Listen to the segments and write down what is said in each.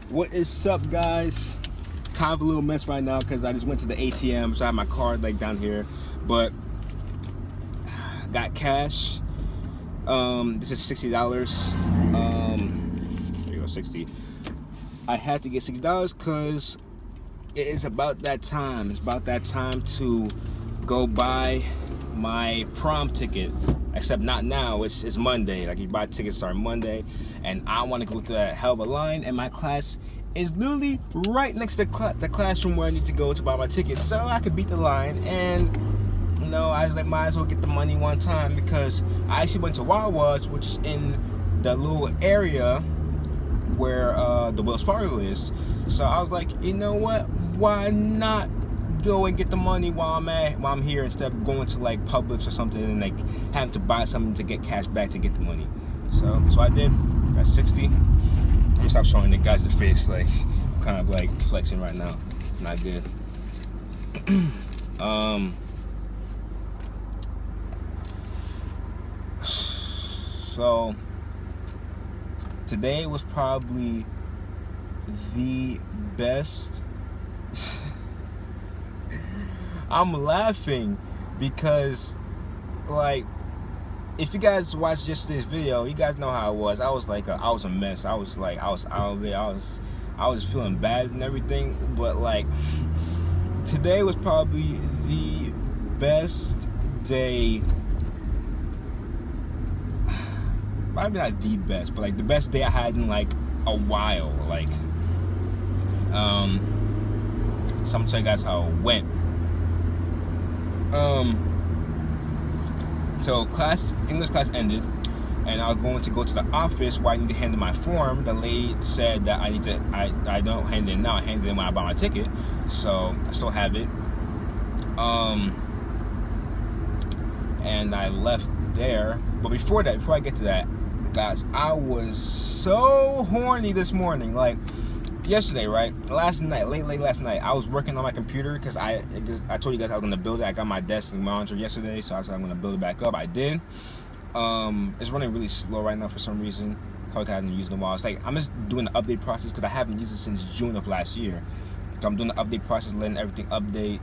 What is up, guys? Kind of a little mess right now because I just went to the ATM, so I have my card like down here, but got cash. This is $60. There you go, 60. I had to get $60 because it is about that time. It's about that time to go buy my prom ticket. Except not now. It's Monday. Like, you buy tickets starting Monday, and I want to go through that hell of a line. And my class is literally right next to the classroom where I need to go to buy my ticket, so I could beat the line. And I was like, might as well get the money one time, because I actually went to Wawa's, which is in the little area where the Wells Fargo is. So I was like, you know what? Why not go and get the money while I'm here, instead of going to like Publix or something and like having to buy something to get cash back to get the money. So that's what I did. Got 60. I'm gonna stop showing the guys the face, like I'm kind of like flexing right now. It's not good. So today was probably the best. I'm laughing because, like, if you guys watched yesterday's video, you guys know how I was. I was like, I was a mess. I was like, I was out of it. I was feeling bad and everything. But like, today was probably the best day. Probably not the best, but like the best day I had in like a while. Like, so I'm gonna tell you guys how it went. So English class ended, and I was going to go to the office where I need to hand in my form. The lady said that I don't hand it in now, I hand it in when I buy my ticket, so I still have it. And I left there, but before I get to that, guys, I was so horny this morning. Like, yesterday, right? Late last night, I was working on my computer because I told you guys I was gonna build it. I got my desk and monitor yesterday, so I said I'm gonna build it back up. I did. It's running really slow right now for some reason. Probably haven't used it in a while. It's like I'm just doing the update process because I haven't used it since June of last year. So I'm doing the update process, letting everything update.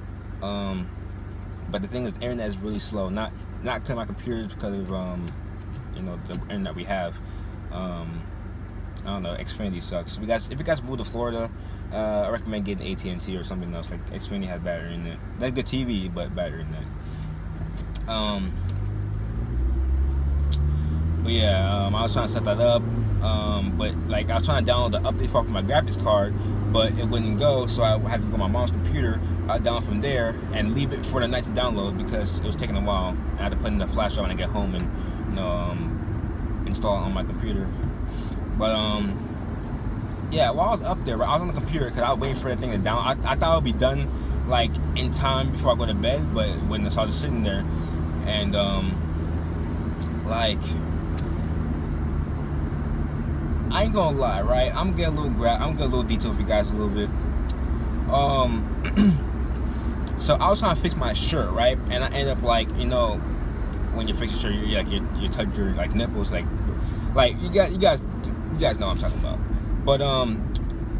But the thing is, the internet is really slow. Not because my computer is because of the internet we have. I don't know, Xfinity sucks. If you guys move to Florida, I recommend getting AT&T or something else. Like, Xfinity has better internet. They have good TV, but better internet. But yeah, I was trying to set that up. But like, I was trying to download the update file from my graphics card, but it wouldn't go. So I had to go to my mom's computer, download from there, and leave it for the night to download because it was taking a while. And I had to put in the flash drive when I get home and install it on my computer. But yeah, while I was up there, right, I was on the computer because I was waiting for that thing to download. I thought it would be done like in time before I go to bed, but so I was just sitting there, and like, I ain't gonna lie, right? I'm gonna get a little detail for you guys a little bit. So I was trying to fix my shirt, right, and I ended up like, when you fix your shirt, you touch your like nipples, like you guys know what I'm talking about. But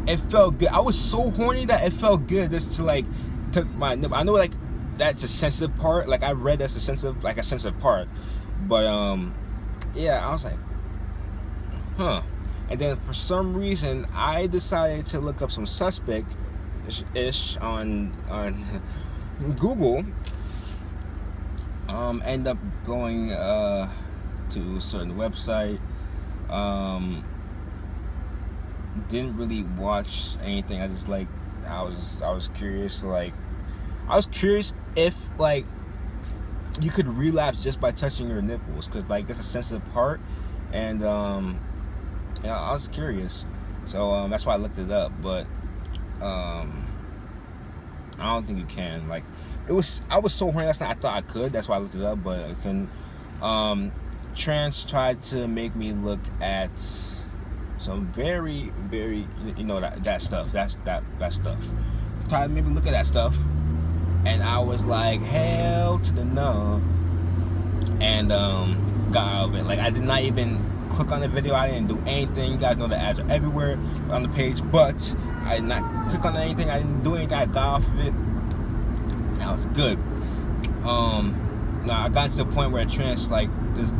it felt good. I was so horny that it felt good just to like touch my nipple. I know like that's a sensitive part. Like, I read that's a sensitive part. But yeah, I was like, huh. And then for some reason I decided to look up some suspect-ish on Google. End up going to a certain website. Didn't really watch anything. I just like, I was curious. Like, I was curious if like you could relapse just by touching your nipples, because like that's a sensitive part, and I was curious. So that's why I looked it up. But I don't think you can. Like, I was so horny last night. I thought I could. That's why I looked it up, but I couldn't. Trans tried to make me look at some very, very, that stuff. That stuff. Tried to make me look at that stuff, and I was like, hell to the no, and got out of it. Like, I did not even click on the video. I didn't do anything. You guys know the ads are everywhere on the page, but I did not click on anything. I didn't do anything. I got off of it. That was good. Now I got to the point where trance, like, this,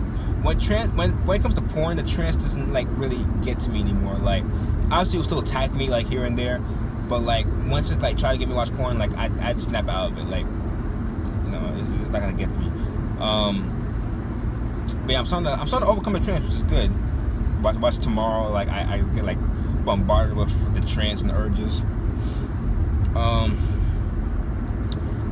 when it comes to porn, the trance doesn't like really get to me anymore. Like, obviously it will still attack me like here and there, but like once it like try to get me to watch porn, like I just snap out of it. Like, you know, it's not gonna get me. But yeah, I'm starting to overcome the trance, which is good. Watch tomorrow, like I get like bombarded with the trance and the urges.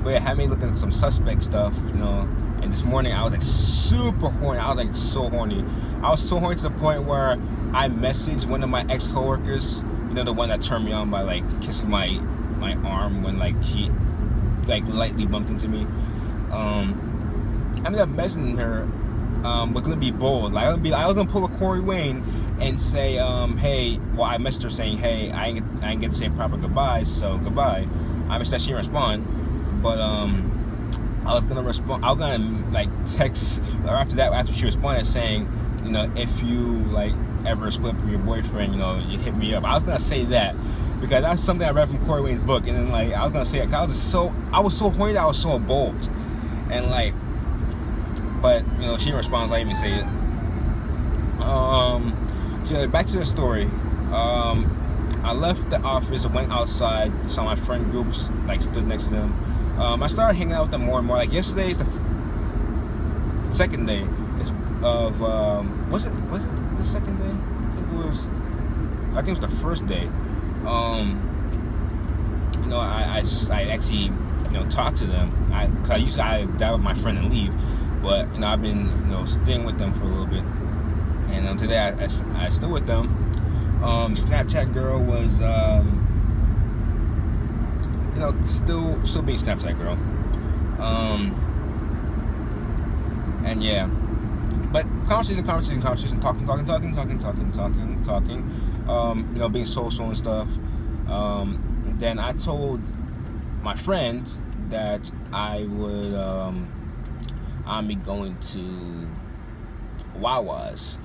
But yeah, had me looking at some suspect stuff, you know. And this morning I was like super horny. I was like so horny. I was so horny to the point where I messaged one of my ex-coworkers, you know, the one that turned me on by like kissing my arm when like she like lightly bumped into me. I ended up messaging her, but gonna be bold. Like I was gonna pull a Corey Wayne and say, hey, well, I messaged her saying, hey, I ain't get to say proper goodbyes, so goodbye. I messaged that she didn't respond, but I was gonna respond. I was gonna like text or after she responded saying, you know, if you like ever split up with your boyfriend, you know, you hit me up. I was gonna say that because that's something I read from Corey Wayne's book, and then like I was gonna say it. I was so horny that I was so bold, and like, but you know, she responds. I didn't even say it. So back to the story. I left the office, I went outside, saw my friend groups, like stood next to them. I started hanging out with them more and more. Like yesterday is the second day of was it the second day? I think it was the first day. You know, I actually, you know, talked to them. Cause usually I dial with my friend and leave, but you know, I've been, you know, staying with them for a little bit, and today I stood with them. Snapchat girl was, you know, still being Snapchat girl. And yeah, but conversation, talking. You know, being social and stuff. Then I told my friend that I would, I'll be going to Wawa's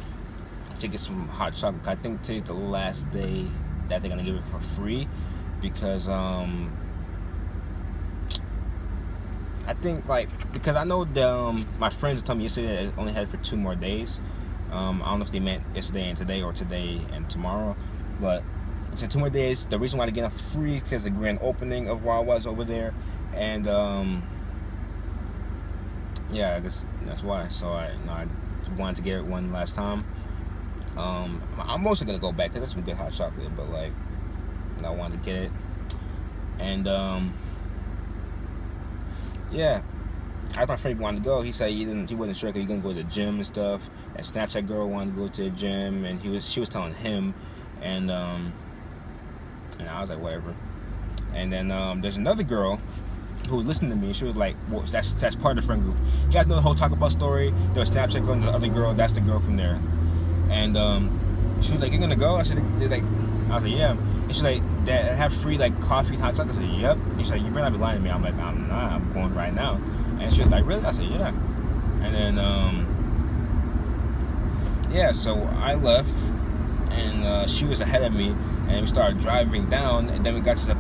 to get some hot chocolate. I think today's the last day that they're gonna give it for free, because I think because I know my friends told me yesterday that it only had for 2 more days. I don't know if they meant yesterday and today or today and tomorrow, but it's 2 more days. The reason why they get it for free is because the grand opening of Wawa's over there, and yeah, I guess that's why. So I wanted to get it one last time. I'm mostly gonna go back because that's some good hot chocolate, but like, I wanted to get it, and yeah, I asked my friend if he wanted to go. He said he wasn't sure because he gonna go to the gym and stuff. And Snapchat girl wanted to go to the gym, and she was telling him, and I was like, whatever. And then there's another girl who listened to me. She was like, well, that's part of the friend group. You guys know the whole Talk About story. There was Snapchat girl and the other girl. That's the girl from there. And she was like, "You're gonna go?" I said, I was like, "Yeah." And she's like, "Dad, have free like coffee and hot chocolate?" I said, "Yep." And she's like, "You better not be lying to me." I'm like, "I'm not. I'm going right now." And she was like, "Really?" I said, "Yeah." And then yeah, so I left, and she was ahead of me, and we started driving down, and then we got to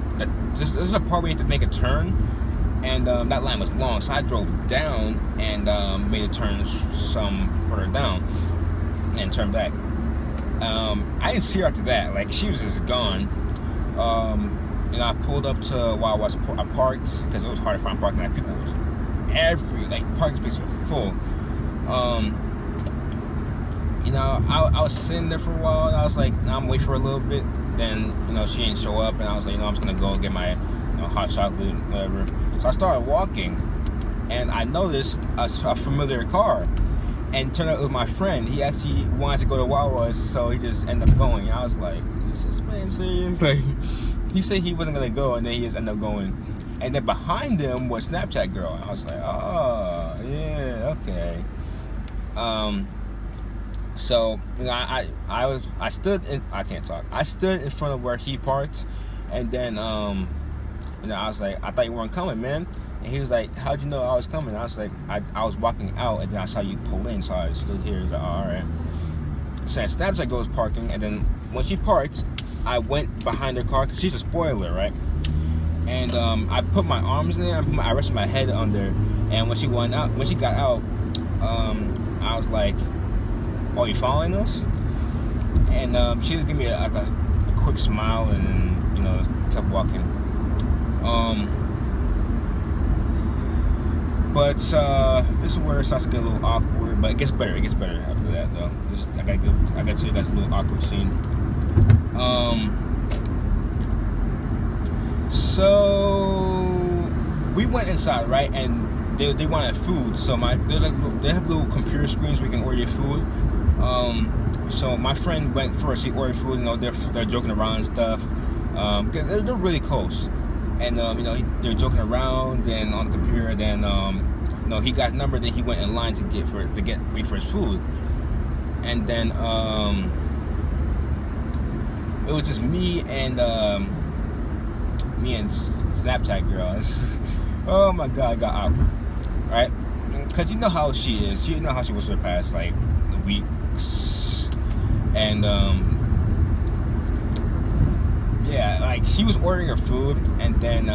this is a part where you have to make a turn, and that line was long, so I drove down and made a turn some further down and turned back. I didn't see her after that. Like, she was just gone. You know, I pulled up to while I parked, because it was hard to find parking. Like, people was parking spaces were full. You know, I was sitting there for a while, and I was like, nah, I'm waiting for a little bit. Then, you know, she ain't show up, and I was like, you know, I'm just gonna go get my, you know, hot chocolate, whatever. So I started walking, and I noticed a familiar car. And turned out it was my friend. He actually wanted to go to Wawa's, so he just ended up going. I was like, is this man serious? Like, he said he wasn't gonna go, and then he just ended up going. And then behind him was Snapchat girl. I was like, oh yeah, okay. So, you know, I stood in, I can't talk. I stood in front of where he parked, and then you know, I was like, I thought you weren't coming, man. And he was like, how'd you know I was coming? I was like, I was walking out, and then I saw you pull in, so I stood here. He was like, all right. So Snapchat goes parking, and then when she parks, I went behind her car because she's a spoiler, right? And I put my arms in there, I rested my head under, and when she got out, I was like, "Oh, you following us?" And she just gave me a quick smile, and then, you know, kept walking. But this is where it starts to get a little awkward, but it gets better. It gets better after that, though. I got to show you guys a little awkward scene. So we went inside, right? And they wanted food. So they have little computer screens where you can order your food. So my friend went first. He ordered food. You know, they're joking around and stuff. Cause they're really close. And you know, they're joking around and on the computer. Then you know, he got his number. Then he went in line to wait for his food. And then it was just me and Snapchat girl. Oh my God, it got awkward, right? Cause you know how she is. You know how she was for the past like weeks, and yeah, like she was ordering her food, and then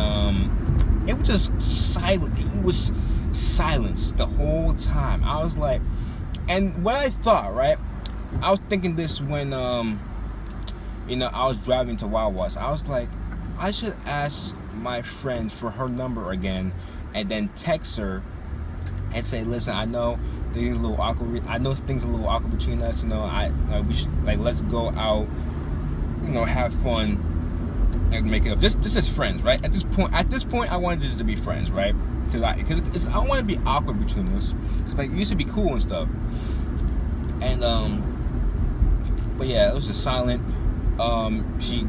it was just silent. It was silence the whole time. I was like, and what I thought, right? I was thinking this when you know, I was driving to Wawa's. I was like, I should ask my friend for her number again, and then text her and say, listen, I know things a little awkward. I know things are a little awkward between us. You know, we should, like, let's go out. You know, have fun and make it up. This is friends, right? At this point, I wanted just to be friends, right? Because I don't want to be awkward between us. Cause like, it used to be cool and stuff. And but yeah, it was just silent. She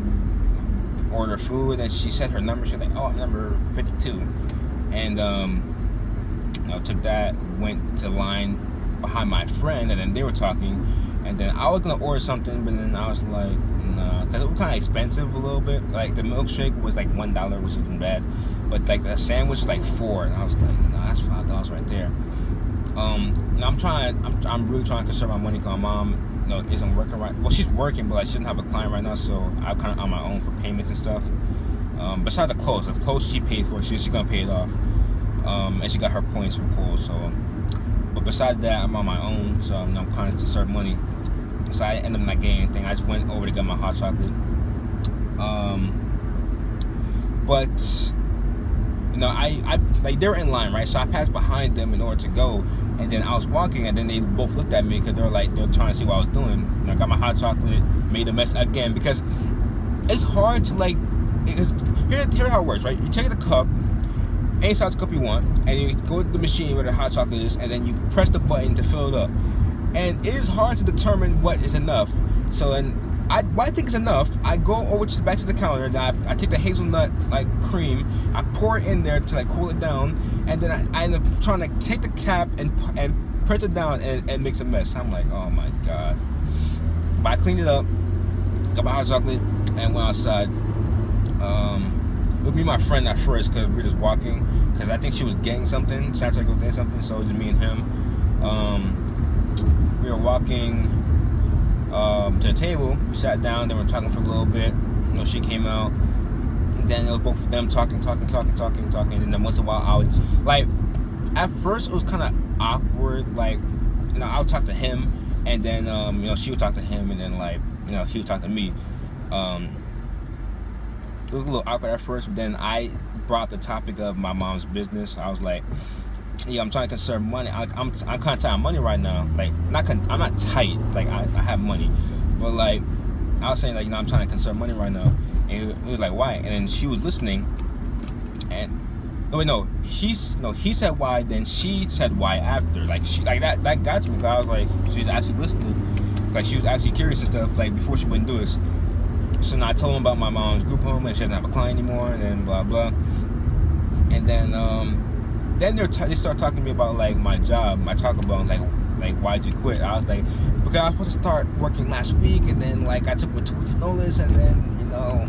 ordered food, and she said her number. She was like, "Oh, I'm number 52," and you know, took that, went to line behind my friend, and then they were talking, and then I was gonna order something, but then I was like, nah, because it was kind of expensive a little bit. Like the milkshake was like $1, which isn't bad, but like the sandwich was like $4, and I was like, nah, that's $5 right there. And I'm really trying to conserve my money because my mom, you know, isn't working right. Well, she's working, but I shouldn't have a client right now, so I'm kind of on my own for payments and stuff. Besides the clothes she paid for, she's gonna pay it off. And she got her points from Kohl's. So, but besides that, I'm on my own, so I'm kind of conserve money. So I ended up not getting anything. I just went over to get my hot chocolate. But you know, I like, they were in line, right? So I passed behind them in order to go, and then I was walking, and then they both looked at me because they're trying to see what I was doing. And I got my hot chocolate, made a mess again, because it's hard to like. Here's how it works, right? You take the cup, any size cup you want, and you go to the machine where the hot chocolate is, and then you press the button to fill it up. And it is hard to determine what is enough. So, what I think is enough, I go over back to the counter, and I take the hazelnut like cream, I pour it in there to like cool it down, and then I end up trying to take the cap and press it down and makes a mess. I'm like, oh my God. But I cleaned it up, got my hot chocolate, and went outside. It would be my friend at first because we were just walking, because I think she was getting something. Snapchat was getting something, so it was just me and him. We were walking to the table. We sat down. They were talking for a little bit. You know, she came out. And then it was both of them talking. And then once in a while, I was like, at first it was kind of awkward. Like, you know, I would talk to him, and then you know, she would talk to him, and then like, you know, he would talk to me. It was a little awkward at first, but then I brought the topic of my mom's business. I was like, yeah, I'm trying to conserve money. I'm kind of tight on money right now. Like, I'm not tight. Like, I have money, but like, I was saying, like, you know, I'm trying to conserve money right now. And he was like, why? And then she was listening, and he said why. Then she said why after. Like, that got to me. Cause I was like, she's actually listening. Like, she was actually curious and stuff. Like, before she wouldn't do this. So now I told him about my mom's group home, and she doesn't have a client anymore, and then blah blah. And then they start talking to me about like my job. I talk about like why'd you quit? I was like, because I was supposed to start working last week, and then like I took a 2 weeks notice, and then, you know,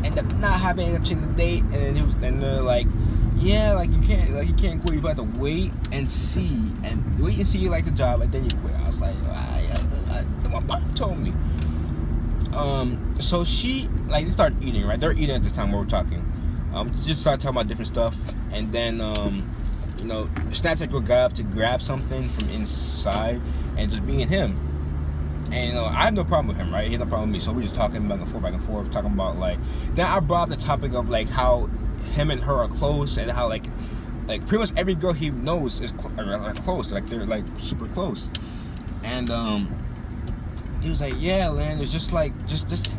ended up not having an changing the date, and then they're like, yeah, like you can't quit. You have to wait and see you like the job, and then you quit. I was like, my mom told me. So she they started eating, right? They're eating at the time we were talking. Just started talking about different stuff, and then Snapchat girl got up to grab something from inside, and just me and him. And I have no problem with him, right? He has no problem with me. So we're just talking back and forth, talking about then I brought up the topic of how him and her are close, and how like pretty much every girl he knows is close, like they're super close. And he was like, yeah, Lynn, it's just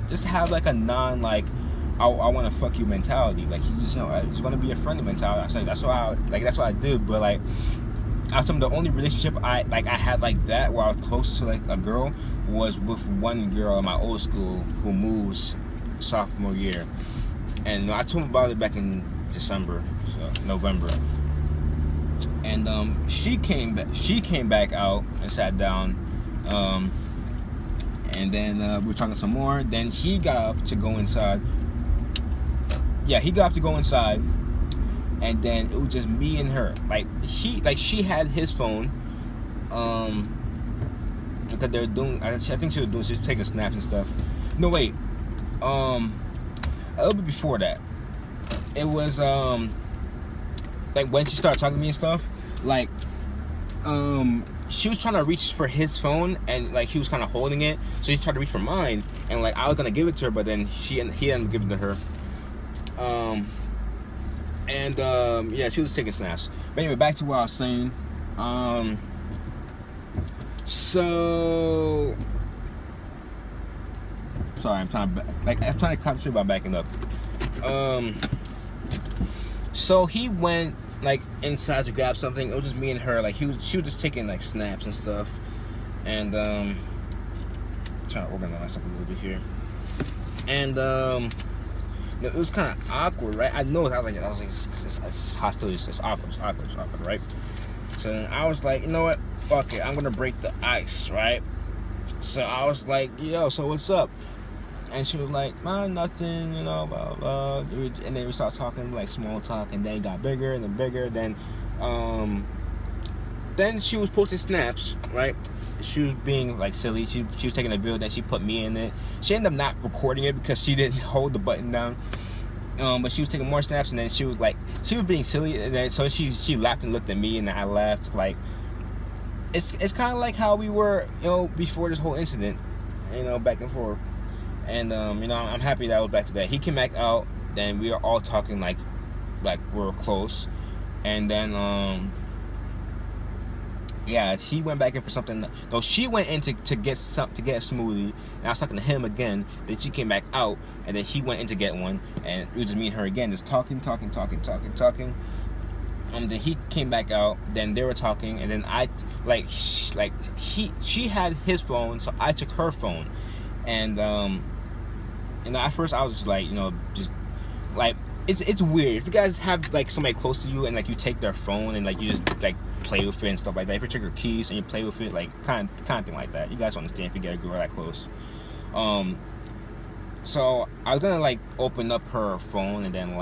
just have a non I want to fuck you mentality. Like he just I just want to be a friendly mentality. I was like, that's what I did. But the only relationship I had like that where I was close to a girl was with one girl in my old school who moves sophomore year. And I told him about it back in November. And she came back out and sat down. And then we were talking some more. Then he got up to go inside. Yeah, he got up to go inside. And then it was just me and her. She had his phone. Because they're doing. I think she was taking snaps and stuff. No, wait. A little bit before that, it was when she started talking to me and stuff. She was trying to reach for his phone, and he was kind of holding it. So she tried to reach for mine, and I was gonna give it to her, but then he ended up giving it to her. Yeah, she was taking snaps. But anyway, back to what I was saying. So sorry, I'm trying to concentrate about backing up. So he went inside to grab something. It was just me and her. She was just taking snaps and stuff. And trying to organize stuff a little bit here. And it was kind of awkward, right? I know. I was like, it's hostility. It's awkward, right? So then I was like, you know what? Fuck it. I'm gonna break the ice, right? So I was like, yo, so what's up? And she was like, man, nothing, blah, blah. And then we started talking small talk, and then it got bigger and then bigger. Then she was posting snaps, right? She was being silly. She was taking a video, then she put me in it. She ended up not recording it because she didn't hold the button down. But she was taking more snaps, and then she was being silly, and then so she laughed and looked at me, and I laughed. It's kind of like how we were, before this whole incident, back and forth. And I'm happy that I was back to that. He came back out, then we were all talking like we were close, and then yeah, she went back in for something. No, she went in to get a smoothie, and I was talking to him again. Then she came back out, and then he went in to get one, and it was just me and her again, just talking. Then he came back out. Then they were talking, and then she had his phone, so I took her phone, and at first I was just it's weird if you guys have somebody close to you and you take their phone and you just play with it and stuff like that. If you take her keys and you play with it, kind of thing like that. You guys understand if you get a girl that close. So I was gonna open up her phone and then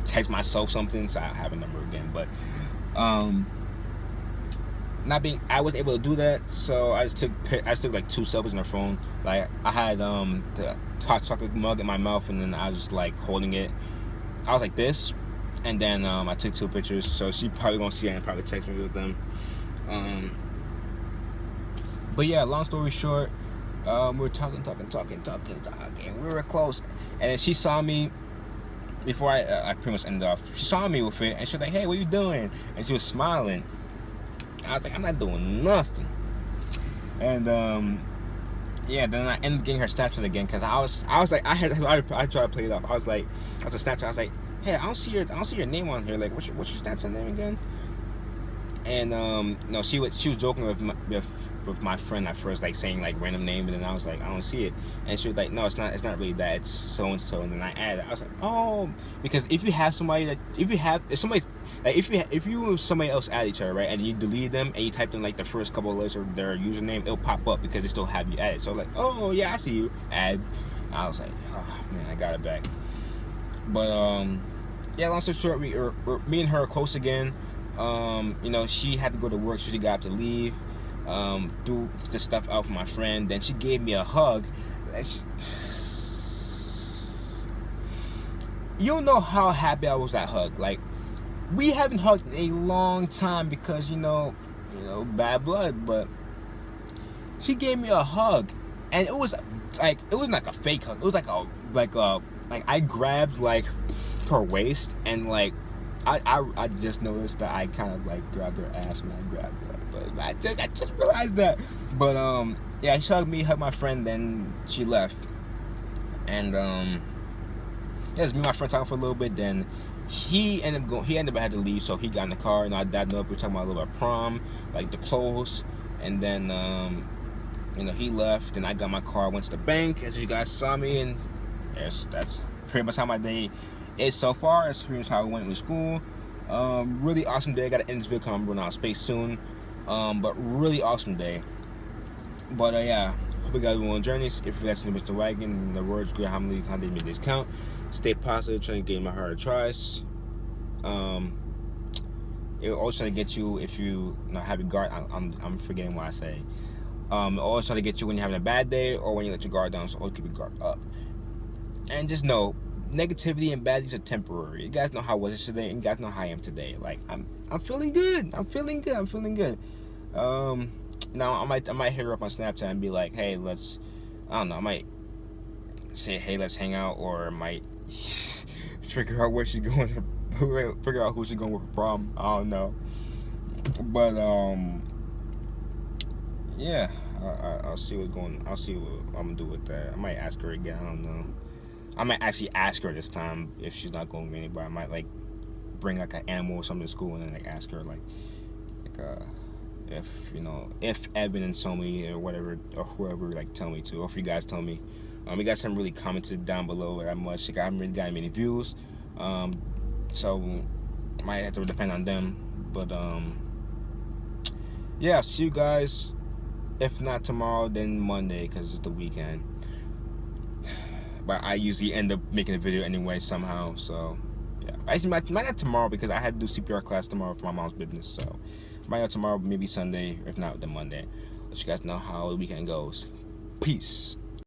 text myself something so I have a number again, but I was able to do that, so I just took 2 selfies on her phone. I had the hot chocolate mug in my mouth, and then I was holding it. I was like this, and then I took 2 pictures, so she probably gonna see it and probably text me with them. But yeah, long story short, we were talking. We were close, and then she saw me before I pretty much ended off. She saw me with it, and she was like, "Hey, what you doing?" And she was smiling. I was like, I'm not doing nothing. And yeah, then I ended up getting her Snapchat again, because I was like, I tried to play it off. I was like, after Snapchat, I was like, hey, I don't see your name on here. What's your Snapchat name again? And no, she was joking with my friend at first, saying random name, and then I was like, I don't see it, and she was like, no, it's not really that, it's so and so, and then I added. I was like, oh, because if you have somebody if you and somebody else add each other, right, and you delete them and you type in the first couple of letters of their username, it'll pop up because they still have you added. So I was like, oh yeah, I see you, add. I was like, oh man, I got it back. But yeah, long story short, me and her are close again. You know, she had to go to work, so she got to leave. Do the stuff out for my friend. Then she gave me a hug. You don't know how happy I was that hug. Like, we haven't hugged in a long time because you know, bad blood. But she gave me a hug, and it wasn't like a fake hug. It was like I grabbed like her waist, and like I just noticed that I kind of like grabbed her ass when I grabbed her. But I just realized that. But yeah, she hugged me, hugged my friend, then she left, and yeah, it was me and my friend talking for a little bit. Then he ended up had to leave, so he got in the car. And our dad knew we were talking about a little bit of prom, like the clothes, and then you know, he left, and I got my car, went to the bank, as you guys saw me, and yes, that's pretty much how my day is so far. That's pretty much how I went with school. Really awesome day. I got to end this video, I'm running out of space soon. But really awesome day. But yeah, hope you guys will enjoy this. If you guys see Mr. Wagon, the words great, how many make this count. Stay positive, trying to get my harder tries. It will always try to get you if you not have your guard. I'm forgetting what I say. Always try to get you when you're having a bad day or when you let your guard down. So always keep your guard up. And just know, negativity and bad things are temporary. You guys know how I was yesterday, and you guys know how I am today. Like I'm feeling good. I'm feeling good. Now I might hit her up on Snapchat and be like, hey, I might say, hey, let's hang out, or I might figure out where she's going, figure out who she's going with for prom. I don't know. But yeah, I'll see what's going. I'll see what I'm gonna do with that. I might ask her again. I don't know. I might actually ask her this time if she's not going with anybody. I might like bring like an animal or something to school and then like ask her like if Evan and Somi or whatever or whoever like tell me to, or if you guys tell me. You guys haven't really commented down below that much. Like, I haven't really gotten many views. So might have to depend on them. But yeah, see you guys. If not tomorrow, then Monday, because it's the weekend. But I usually end up making a video anyway somehow. So yeah, actually might not tomorrow because I had to do CPR class tomorrow for my mom's business. So might not tomorrow, maybe Sunday. If not, then Monday. Let you guys know how the weekend goes. Peace.